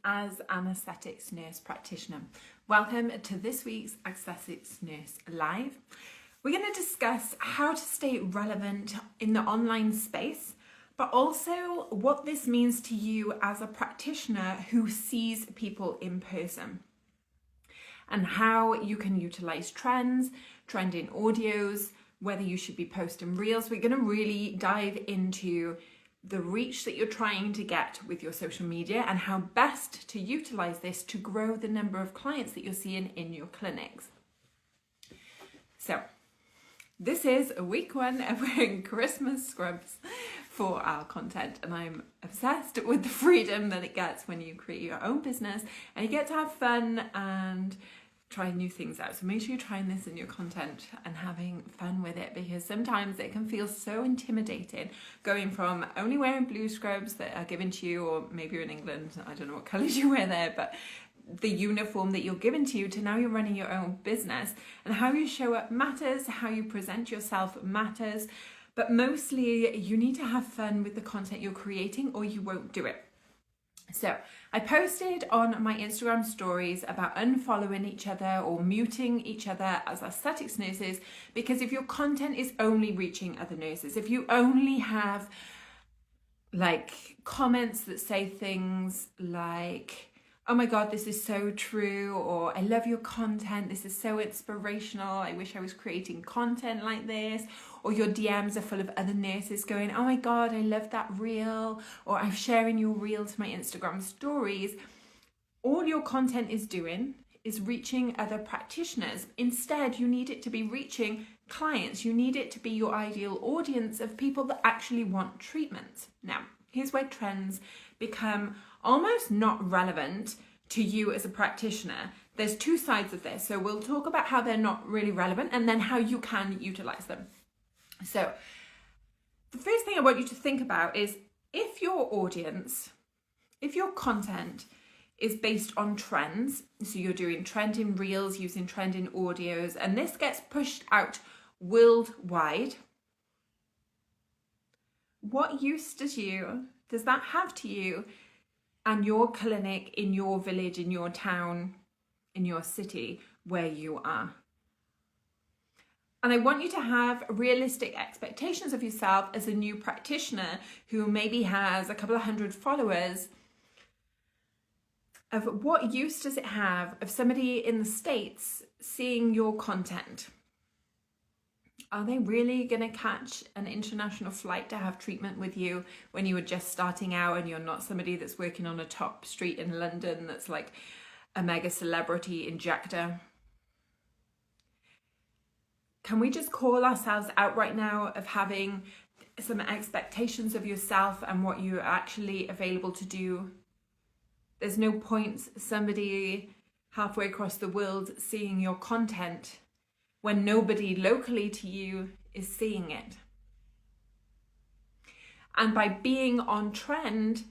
As an aesthetics nurse practitioner. Welcome to this week's Aesthetics Nurse Live. We're going to discuss how to stay relevant in the online space, but also what this means to you as a practitioner who sees people in person, and how you can utilize trends, trending audios, whether you should be posting reels. We're going to really dive into the reach that you're trying to get with your social media and how best to utilize this to grow the number of clients that you're seeing in your clinics. So this is week one and we're in Christmas scrubs for our content, and I'm obsessed with the freedom that it gets when you create your own business and you get to have fun and try new things out. So make sure you're trying this in your content and having fun with it, because sometimes it can feel so intimidating going from only wearing blue scrubs that are given to you, or maybe you're in England, I don't know what colours you wear there, but the uniform that you're given to you, to now you're running your own business, and how you show up matters, how you present yourself matters, but mostly you need to have fun with the content you're creating or you won't do it. So I posted on my Instagram stories about unfollowing each other or muting each other as aesthetics nurses, because if your content is only reaching other nurses, if you only have like comments that say things like, oh my God, this is so true, or I love your content, this is so inspirational, I wish I was creating content like this, or your DMs are full of other nurses going, oh my God, I love that reel, or I'm sharing your reel to my Instagram stories. All your content is doing is reaching other practitioners. Instead, you need it to be reaching clients. You need it to be your ideal audience of people that actually want treatment. Now, here's where trends become almost not relevant to you as a practitioner. There's two sides of this. So we'll talk about how they're not really relevant and then how you can utilize them. So the first thing I want you to think about is, if your audience, if your content is based on trends, so you're doing trending reels, using trending audios, and this gets pushed out worldwide, what use does that have to you and your clinic in your village, in your town, in your city where you are? And I want you to have realistic expectations of yourself as a new practitioner who maybe has a couple of hundred followers, of what use does it have of somebody in the States seeing your content? Are they really going to catch an international flight to have treatment with you when you are just starting out and you're not somebody that's working on a top street in London that's like a mega celebrity injector? Can we just call ourselves out right now of having some expectations of yourself and what you're actually available to do? There's no point somebody halfway across the world seeing your content when nobody locally to you is seeing it. And by being on trend,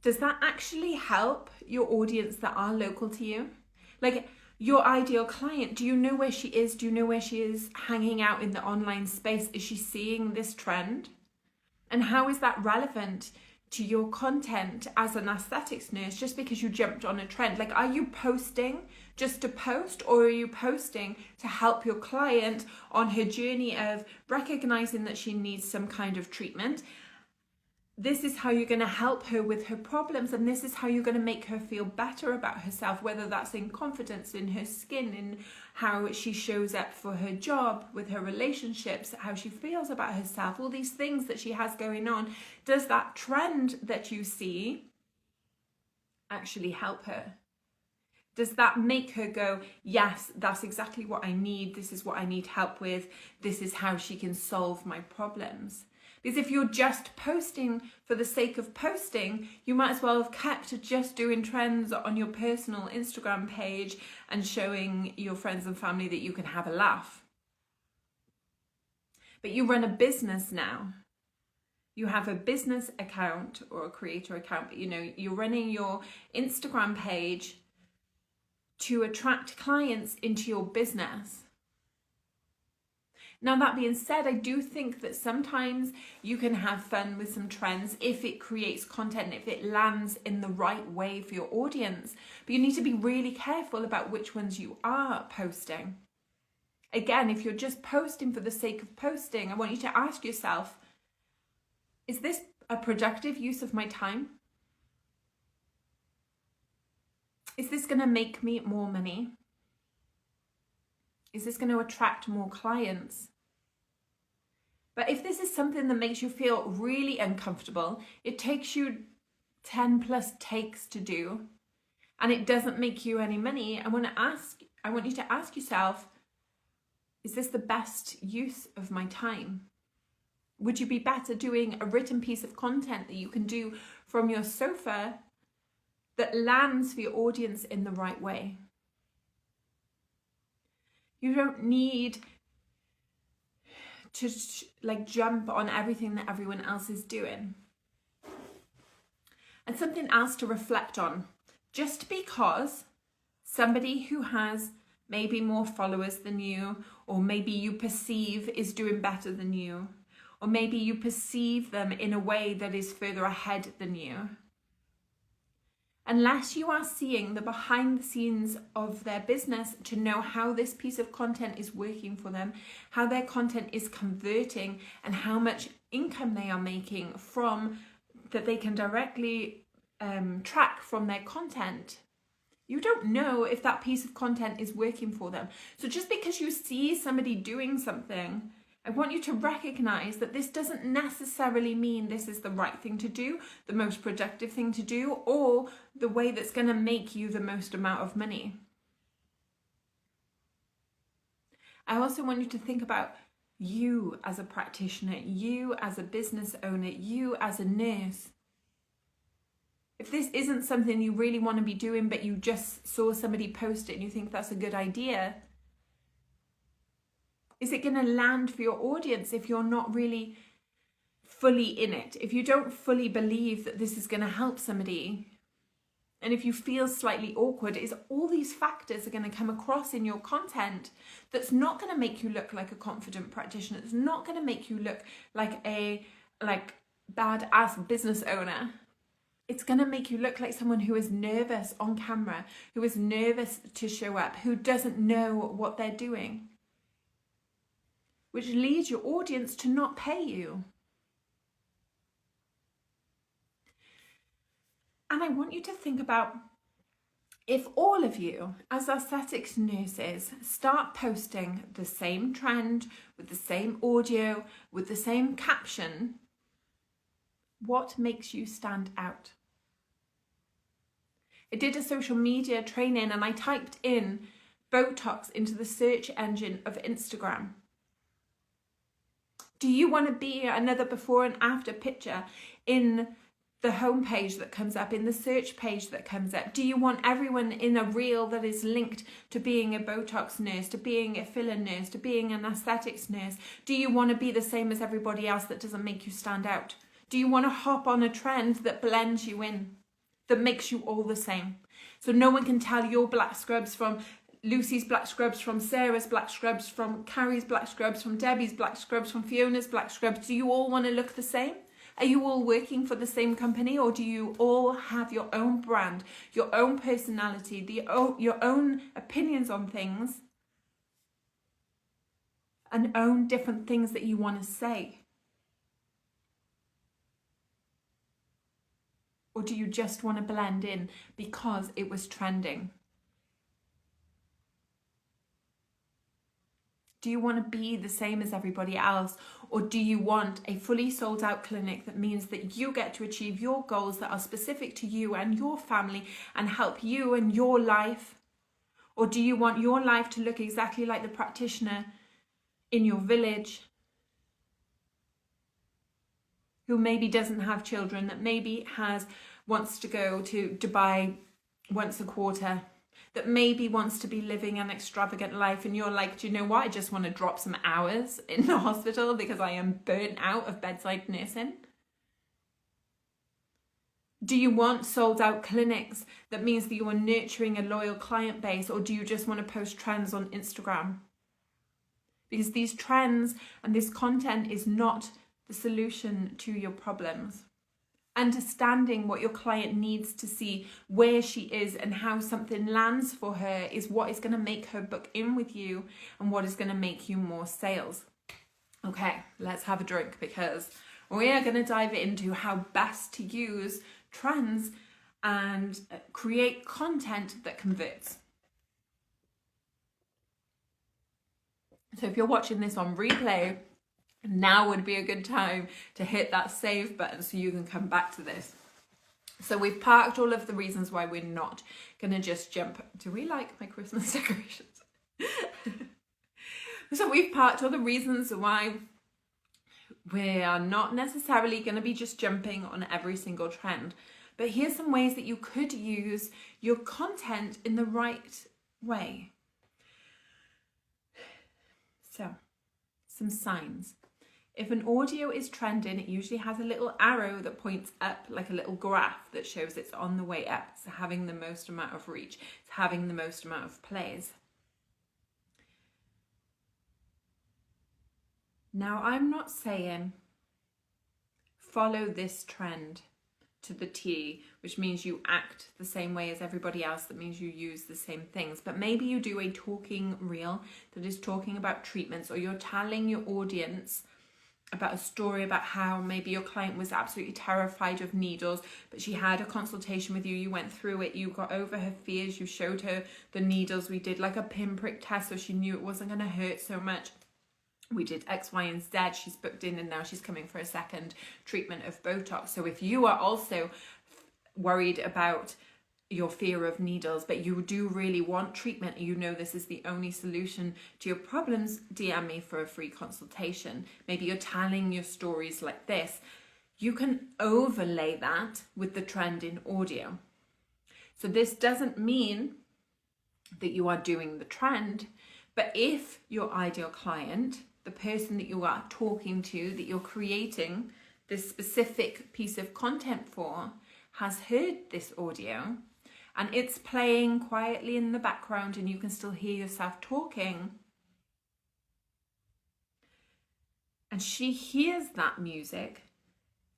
does that actually help your audience that are local to you? Like your ideal client, do you know where she is? Do you know where she is hanging out in the online space? Is she seeing this trend? And how is that relevant to your content as an aesthetics nurse just because you jumped on a trend? Like, are you posting just to post, or are you posting to help your client on her journey of recognizing that she needs some kind of treatment? This is how you're going to help her with her problems, and this is how you're going to make her feel better about herself, whether that's in confidence, in her skin, in how she shows up for her job, with her relationships, how she feels about herself, all these things that she has going on. Does that trend that you see actually help her? Does that make her go, yes, that's exactly what I need, this is what I need help with, this is how she can solve my problems? Because if you're just posting for the sake of posting, you might as well have kept to just doing trends on your personal Instagram page and showing your friends and family that you can have a laugh. But you run a business now. You have a business account or a creator account, but you're running your Instagram page to attract clients into your business. Now, that being said, I do think that sometimes you can have fun with some trends if it creates content, if it lands in the right way for your audience. But you need to be really careful about which ones you are posting. Again, if you're just posting for the sake of posting, I want you to ask yourself, is this a productive use of my time? Is this going to make me more money? Is this going to attract more clients? But if this is something that makes you feel really uncomfortable, it takes you 10 plus takes to do, and it doesn't make you any money, I want you to ask yourself, is this the best use of my time? Would you be better doing a written piece of content that you can do from your sofa that lands for your audience in the right way? You don't need to jump on everything that everyone else is doing. And something else to reflect on, just because somebody who has maybe more followers than you, or maybe you perceive is doing better than you, or maybe you perceive them in a way that is further ahead than you, unless you are seeing the behind the scenes of their business to know how this piece of content is working for them, how their content is converting, and how much income they are making from that they can directly track from their content, you don't know if that piece of content is working for them. So just because you see somebody doing something, I want you to recognize that this doesn't necessarily mean this is the right thing to do, the most productive thing to do, or the way that's going to make you the most amount of money. I also want you to think about you as a practitioner, you as a business owner, you as a nurse. If this isn't something you really want to be doing, but you just saw somebody post it and you think that's a good idea, is it going to land for your audience if you're not really fully in it? If you don't fully believe that this is going to help somebody, and if you feel slightly awkward, is all these factors are going to come across in your content that's not going to make you look like a confident practitioner. It's not going to make you look like a badass business owner. It's going to make you look like someone who is nervous on camera, who is nervous to show up, who doesn't know what they're doing, which leads your audience to not pay you. And I want you to think about, if all of you as aesthetics nurses start posting the same trend with the same audio, with the same caption, what makes you stand out? I did a social media training and I typed in Botox into the search engine of Instagram. Do you want to be another before and after picture in the homepage that comes up, in the search page that comes up? Do you want everyone in a reel that is linked to being a Botox nurse, to being a filler nurse, to being an aesthetics nurse? Do you want to be the same as everybody else that doesn't make you stand out? Do you want to hop on a trend that blends you in, that makes you all the same? So no one can tell your black scrubs from Lucy's black scrubs, from Sarah's black scrubs, from Carrie's black scrubs, from Debbie's black scrubs, from Fiona's black scrubs. Do you all want to look the same? Are you all working for the same company, or do you all have your own brand, your own personality, your own opinions on things, and own different things that you want to say? Or do you just want to blend in because it was trending? Do you want to be the same as everybody else? Or do you want a fully sold out clinic that means that you get to achieve your goals that are specific to you and your family and help you and your life? Or do you want your life to look exactly like the practitioner in your village who maybe doesn't have children, that maybe wants to go to Dubai once a quarter, that maybe wants to be living an extravagant life, and you're like, do you know what? I just want to drop some hours in the hospital because I am burnt out of bedside nursing. Do you want sold out clinics that means that you are nurturing a loyal client base, or do you just want to post trends on Instagram? because these trends and this content is not the solution to your problems. Understanding what your client needs to see, where she is and how something lands for her is what is going to make her book in with you and what is going to make you more sales. Okay, let's have a drink because we are going to dive into how best to use trends and create content that converts. So if you're watching this on replay, now would be a good time to hit that save button so you can come back to this. So we've parked all of the reasons why we're not going to just jump. Do we like my Christmas decorations? So we've parked all the reasons why we are not necessarily going to be just jumping on every single trend. But here's some ways that you could use your content in the right way. So, some signs. If an audio is trending, it usually has a little arrow that points up, like a little graph that shows it's on the way up. It's having the most amount of reach. It's having the most amount of plays. Now, I'm not saying follow this trend to the T, which means you act the same way as everybody else. That means you use the same things. But maybe you do a talking reel that is talking about treatments, or you're telling your audience about a story about how maybe your client was absolutely terrified of needles, but she had a consultation with you, you went through it, you got over her fears, you showed her the needles, we did like a pinprick test so she knew it wasn't going to hurt so much. We did X, Y, and Z. She's booked in and now she's coming for a second treatment of Botox. So if you are also worried about your fear of needles, but you do really want treatment, and you know this is the only solution to your problems, DM me for a free consultation. Maybe you're telling your stories like this. You can overlay that with the trend in audio. So this doesn't mean that you are doing the trend, but if your ideal client, the person that you are talking to, that you're creating this specific piece of content for, has heard this audio and it's playing quietly in the background and you can still hear yourself talking, and she hears that music,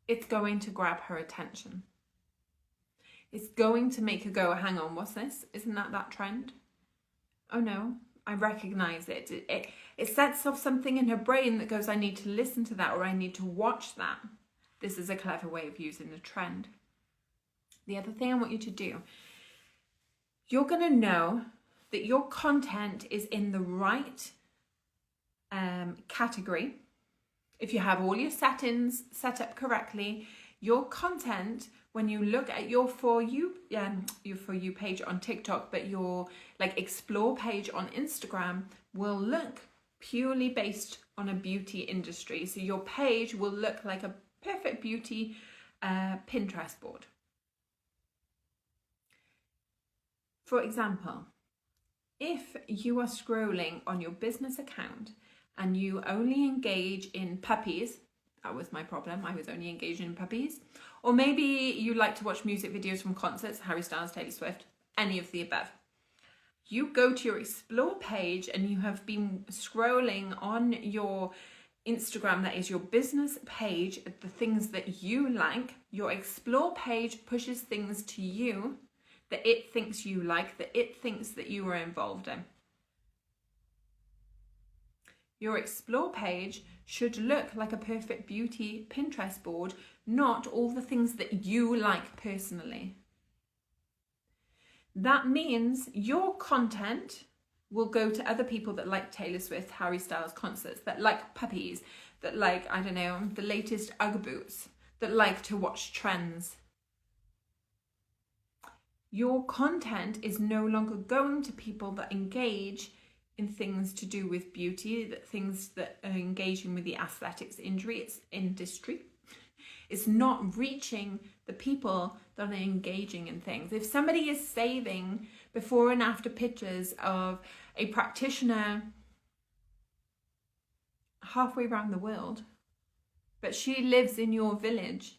it's going to grab her attention. It's going to make her go, hang on, what's this? Isn't that trend? Oh no, I recognize it. It sets off something in her brain that goes, I need to listen to that, or I need to watch that. This is a clever way of using the trend. The other thing I want you to do, you're going to know that your content is in the right category. If you have all your settings set up correctly, your content, when you look at your For You page on TikTok, but your like Explore page on Instagram will look purely based on a beauty industry. So your page will look like a perfect beauty Pinterest board. For example, if you are scrolling on your business account and you only engage in puppies, that was my problem, I was only engaging in puppies, or maybe you like to watch music videos from concerts, Harry Styles, Taylor Swift, any of the above. You go to your Explore page and you have been scrolling on your Instagram, that is your business page, the things that you like. Your Explore page pushes things to you that it thinks you like, that it thinks that you are involved in. Your Explore page should look like a perfect beauty Pinterest board, not all the things that you like personally. That means your content will go to other people that like Taylor Swift, Harry Styles concerts, that like puppies, that like, I don't know, the latest Ugg boots, that like to watch trends. Your content is no longer going to people that engage in things to do with beauty, that things that are engaging with the aesthetics industry. It's not reaching the people that are engaging in things. If somebody is saving before and after pictures of a practitioner halfway around the world, but she lives in your village,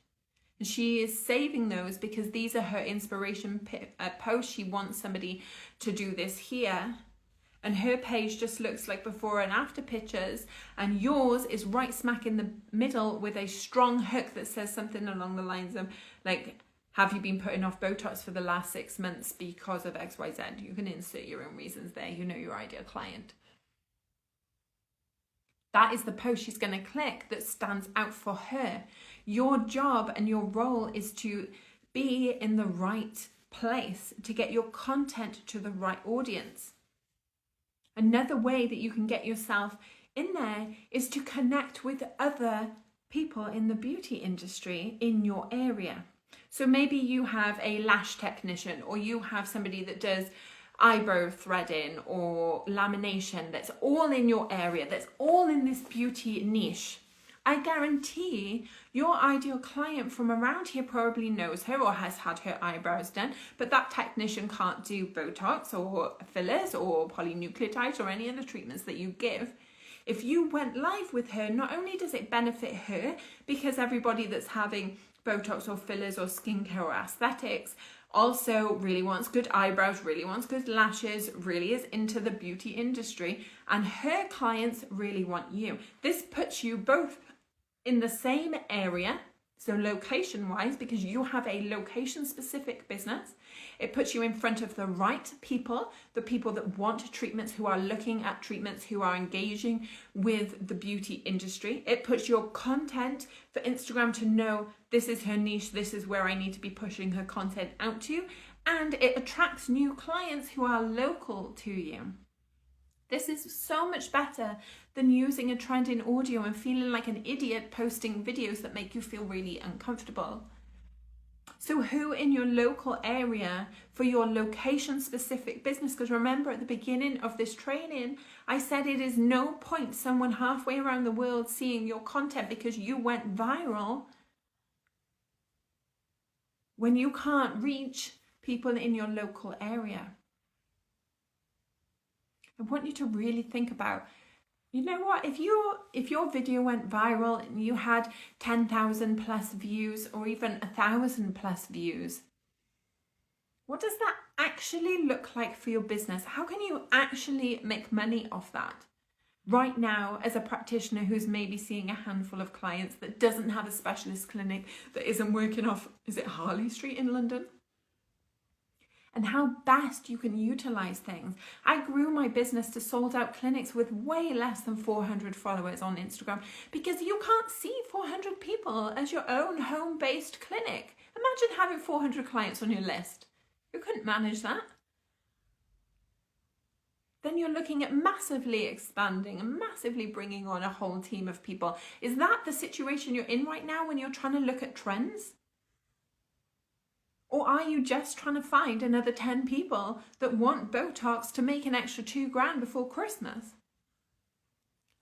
and she is saving those because these are her inspiration posts. She wants somebody to do this here. and her page just looks like before and after pictures, and yours is right smack in the middle with a strong hook that says something along the lines of like, have you been putting off Botox for the last 6 months because of XYZ? You can insert your own reasons there. You know your ideal client. That is the post she's going to click that stands out for her. Your job and your role is to be in the right place to get your content to the right audience. Another way that you can get yourself in there is to connect with other people in the beauty industry in your area. So maybe you have a lash technician, or you have somebody that does eyebrow threading or lamination that's all in your area, that's all in this beauty niche. I guarantee your ideal client from around here probably knows her or has had her eyebrows done, but that technician can't do Botox or fillers or polynucleotides or any other treatments that you give. If you went live with her, not only does it benefit her, because everybody that's having Botox or fillers or skincare or aesthetics also really wants good eyebrows, really wants good lashes, really is into the beauty industry, and her clients really want you. This puts you both in the same area, so location wise, because you have a location specific business. It puts you in front of the right people, the people that want treatments, who are looking at treatments, who are engaging with the beauty industry. It puts your content for Instagram to know this is her niche, this is where I need to be pushing her content out to, and it attracts new clients who are local to you. This is so much better than using a trend in audio and feeling like an idiot posting videos that make you feel really uncomfortable. So who in your local area for your location specific business? Because remember, at the beginning of this training, I said it is no point someone halfway around the world seeing your content because you went viral when you can't reach people in your local area. I want you to really think about, you know what, if your video went viral and you had 10,000 plus views or even 1,000 plus views, what does that actually look like for your business? How can you actually make money off that? Right now, as a practitioner who's maybe seeing a handful of clients, that doesn't have a specialist clinic, that isn't working off, is it Harley Street in London? And how best you can utilize things. I grew my business to sold out clinics with way less than 400 followers on Instagram because you can't see 400 people as your own home-based clinic. Imagine having 400 clients on your list. You couldn't manage that. Then you're looking at massively expanding and massively bringing on a whole team of people. Is that the situation you're in right now when you're trying to look at trends? Or are you just trying to find another 10 people that want Botox to make an extra $2,000 before Christmas?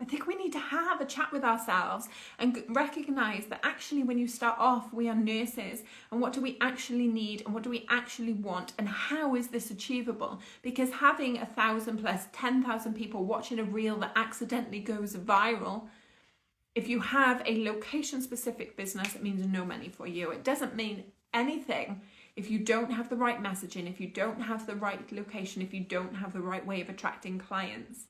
I think we need to have a chat with ourselves and recognize that actually when you start off, we are nurses, and what do we actually need and what do we actually want and how is this achievable? Because having 1,000 plus 10,000 people watching a reel that accidentally goes viral, if you have a location specific business, it means no money for you. It doesn't mean anything if you don't have the right messaging, if you don't have the right location, if you don't have the right way of attracting clients.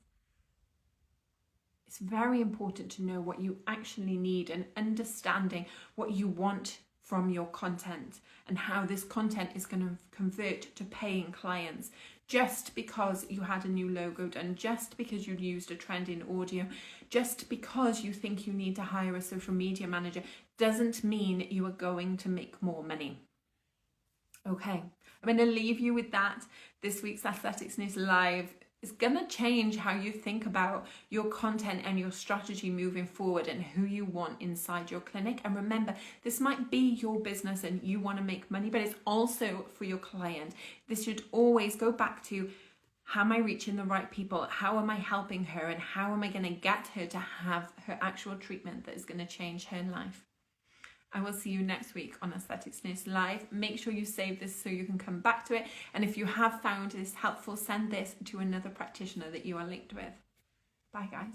It's very important to know what you actually need and understanding what you want from your content and how this content is going to convert to paying clients. Just because you had a new logo done, just because you used a trend in audio, just because you think you need to hire a social media manager, doesn't mean you are going to make more money. Okay, I'm going to leave you with that. This week's Aesthetics News Live is going to change how you think about your content and your strategy moving forward and who you want inside your clinic. And remember, this might be your business and you want to make money, but it's also for your client. This should always go back to, how am I reaching the right people? How am I helping her? And how am I going to get her to have her actual treatment that is going to change her life? I will see you next week on Aesthetics News Live. Make sure you save this so you can come back to it. And if you have found this helpful, send this to another practitioner that you are linked with. Bye, guys.